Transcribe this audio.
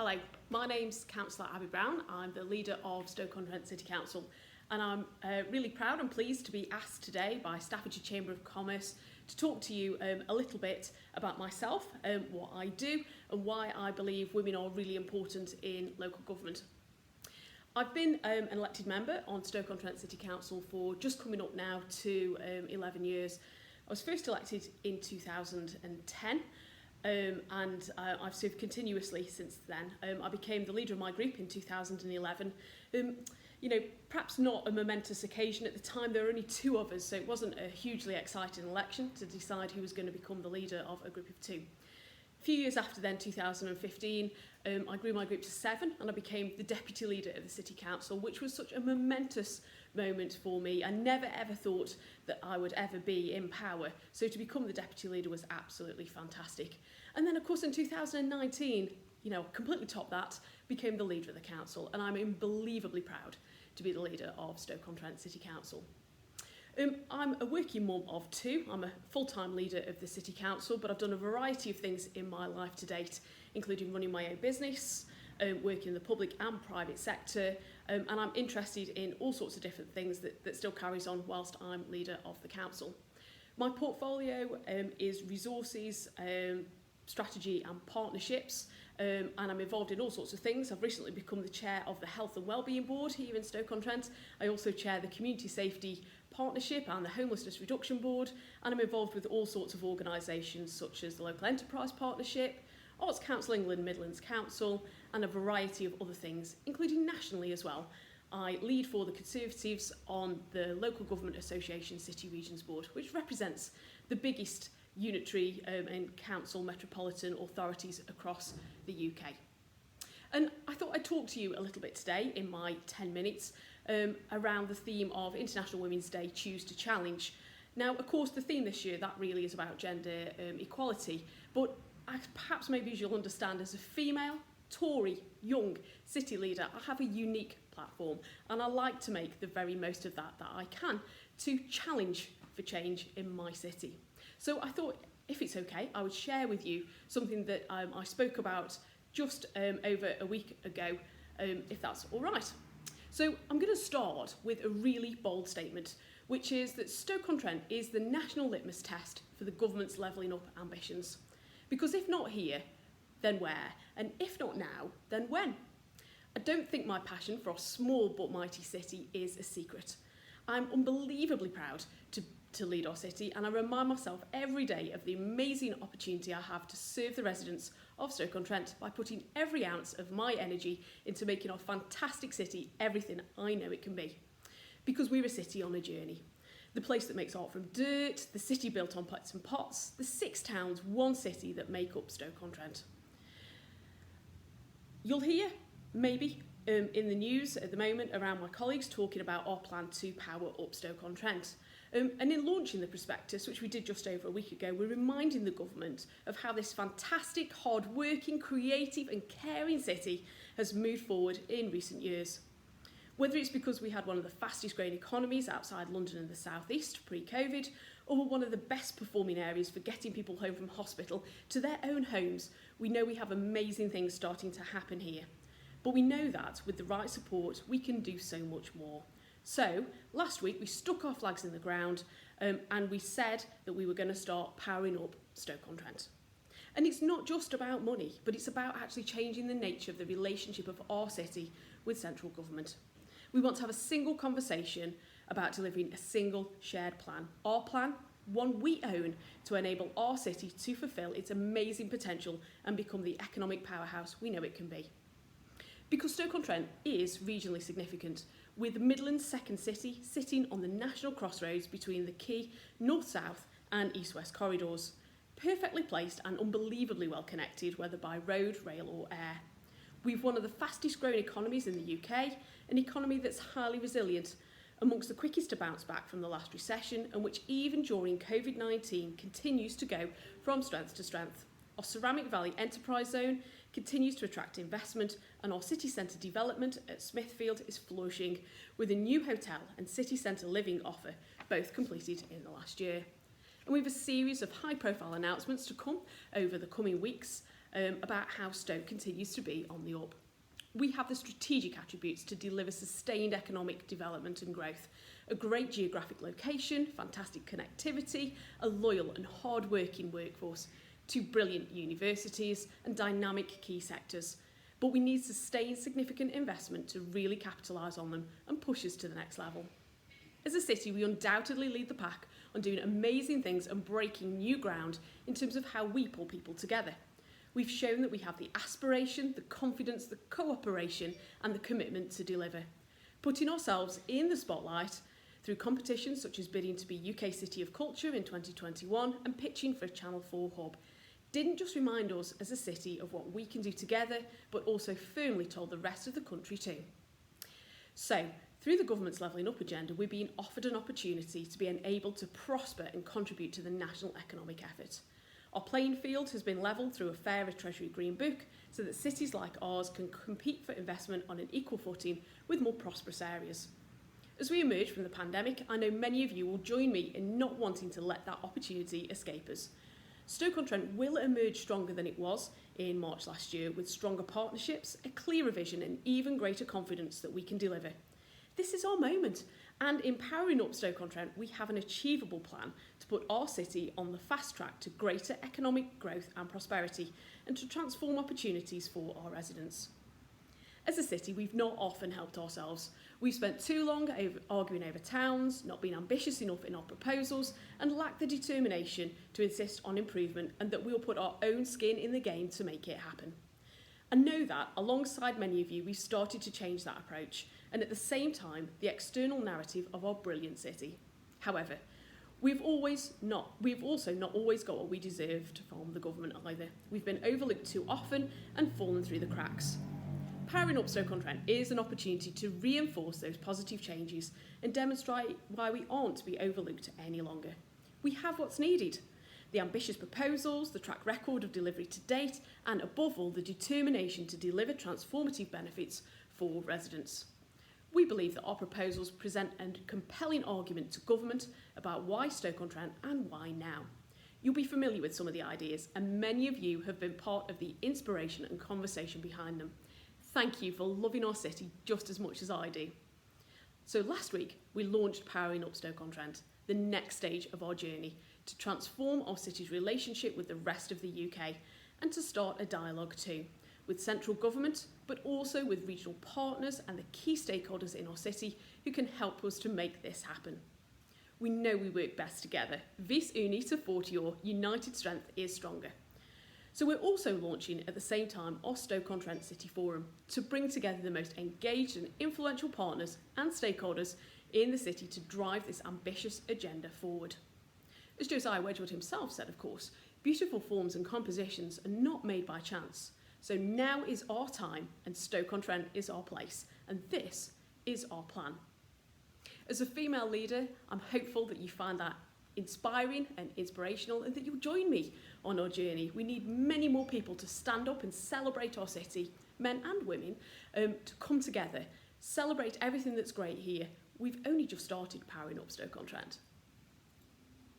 Hello, my name's Councillor Abby Brown. I'm the leader of Stoke-on-Trent City Council, and I'm really proud and pleased to be asked today by Staffordshire Chamber of Commerce to talk to you a little bit about myself, what I do and why I believe women are really important in local government. I've been an elected member on Stoke-on-Trent City Council for just coming up now to 11 years. I was first elected in 2010. And I've served continuously since then. I became the leader of my group in 2011. Perhaps not a momentous occasion at the time. There were only two of us, so it wasn't a hugely exciting election to decide who was going to become the leader of a group of two. A few years after then, 2015, I grew my group to 7 and I became the deputy leader of the City Council, which was such a momentous moment for me. I never ever thought that I would ever be in power, so to become the deputy leader was absolutely fantastic. And then of course in 2019, completely topped that, became the leader of the council, and I'm unbelievably proud to be the leader of Stoke-on-Trent City Council. I'm a working mum of 2. I'm a full-time leader of the City Council, but I've done a variety of things in my life to date, including running my own business, working in the public and private sector, and I'm interested in all sorts of different things that still carries on whilst I'm leader of the council. My portfolio is resources, strategy and partnerships, and I'm involved in all sorts of things. I've recently become the chair of the Health and Wellbeing Board here in Stoke-on-Trent. I also chair the Community Safety Partnership and the Homelessness Reduction Board, and I'm involved with all sorts of organisations such as the Local Enterprise Partnership, Arts Council England Midlands Council, and a variety of other things, including nationally as well. I lead for the Conservatives on the Local Government Association City Regions Board, which represents the biggest unitary and council metropolitan authorities across the UK. And I thought I'd talk to you a little bit today in my 10 minutes around the theme of International Women's Day, Choose to Challenge. Now, of course, the theme this year, that really is about gender equality, but perhaps maybe as you'll understand, as a female, Tory, young city leader, I have a unique platform, and I like to make the very most of that I can to challenge for change in my city. So I thought, if it's okay, I would share with you something that I spoke about just over a week ago, if that's all right. So I'm going to start with a really bold statement, which is that Stoke-on-Trent is the national litmus test for the government's levelling up ambitions. Because if not here, then where? And if not now, then when? I don't think my passion for a small but mighty city is a secret. I'm unbelievably proud to lead our city, and I remind myself every day of the amazing opportunity I have to serve the residents of Stoke-on-Trent by putting every ounce of my energy into making our fantastic city everything I know it can be. Because we're a city on a journey. The place that makes art from dirt, the city built on pots and pots, the 6 towns, 1 city that make up Stoke-on-Trent. You'll hear, maybe, in the news at the moment around my colleagues talking about our plan to power up Stoke-on-Trent. And in launching the prospectus, which we did just over a week ago, we're reminding the government of how this fantastic, hard-working, creative and caring city has moved forward in recent years. Whether it's because we had one of the fastest growing economies outside London and the South East pre-COVID, or we're one of the best performing areas for getting people home from hospital to their own homes, we know we have amazing things starting to happen here. But we know that with the right support, we can do so much more. So last week we stuck our flags in the ground and we said that we were going to start powering up Stoke-on-Trent. And it's not just about money, but it's about actually changing the nature of the relationship of our city with central government. We want to have a single conversation about delivering a single shared plan. Our plan, one we own, to enable our city to fulfil its amazing potential and become the economic powerhouse we know it can be. Because Stoke-on-Trent is regionally significant, with the Midlands' second city sitting on the national crossroads between the key north-south and east-west corridors, perfectly placed and unbelievably well connected, whether by road, rail or air. We've one of the fastest growing economies in the UK, an economy that's highly resilient, amongst the quickest to bounce back from the last recession, and which even during COVID-19 continues to go from strength to strength. Our Ceramic Valley Enterprise Zone continues to attract investment, and our city centre development at Smithfield is flourishing, with a new hotel and city centre living offer both completed in the last year. And we have a series of high profile announcements to come over the coming weeks about how Stoke continues to be on the up. We have the strategic attributes to deliver sustained economic development and growth, a great geographic location, fantastic connectivity, a loyal and hard-working workforce, 2 brilliant universities and dynamic key sectors. But we need sustained significant investment to really capitalise on them and push us to the next level. As a city, we undoubtedly lead the pack on doing amazing things and breaking new ground in terms of how we pull people together. We've shown that we have the aspiration, the confidence, the cooperation and the commitment to deliver. Putting ourselves in the spotlight through competitions such as bidding to be UK City of Culture in 2021 and pitching for a Channel 4 hub didn't just remind us as a city of what we can do together, but also firmly told the rest of the country too. So, through the government's Levelling Up agenda, we're being offered an opportunity to be enabled to prosper and contribute to the national economic effort. Our playing field has been levelled through a fairer Treasury Green Book so that cities like ours can compete for investment on an equal footing with more prosperous areas. As we emerge from the pandemic, I know many of you will join me in not wanting to let that opportunity escape us. Stoke-on-Trent will emerge stronger than it was in March last year, with stronger partnerships, a clearer vision and even greater confidence that we can deliver. This is our moment, and in Powering Up Stoke-on-Trent, we have an achievable plan to put our city on the fast track to greater economic growth and prosperity, and to transform opportunities for our residents. As a city, we've not often helped ourselves. We've spent too long arguing over towns, not been ambitious enough in our proposals, and lacked the determination to insist on improvement and that we'll put our own skin in the game to make it happen. I know that, alongside many of you, we've started to change that approach, and at the same time, the external narrative of our brilliant city. However, we've also not always got what we deserved from the government either. We've been overlooked too often and fallen through the cracks. Powering Up Stoke-on-Trent is an opportunity to reinforce those positive changes and demonstrate why we aren't to be overlooked any longer. We have what's needed: the ambitious proposals, the track record of delivery to date, and above all, the determination to deliver transformative benefits for residents. We believe that our proposals present a compelling argument to government about why Stoke-on-Trent and why now. You'll be familiar with some of the ideas, and many of you have been part of the inspiration and conversation behind them. Thank you for loving our city just as much as I do. So last week, we launched Powering Up Stoke-on-Trent, the next stage of our journey to transform our city's relationship with the rest of the UK and to start a dialogue too, with central government, but also with regional partners and the key stakeholders in our city who can help us to make this happen. We know we work best together. Vis unita fortior, united strength is stronger. So we're also launching at the same time our Stoke-on-Trent City Forum to bring together the most engaged and influential partners and stakeholders in the city to drive this ambitious agenda forward. As Josiah Wedgwood himself said, of course, beautiful forms and compositions are not made by chance. So now is our time and Stoke-on-Trent is our place, and this is our plan. As a female leader, I'm hopeful that you find that inspiring and inspirational and that you'll join me on our journey. We need many more people to stand up and celebrate our city, men and women, to come together, celebrate everything that's great here. We've only just started Powering Up Stoke-on-Trent.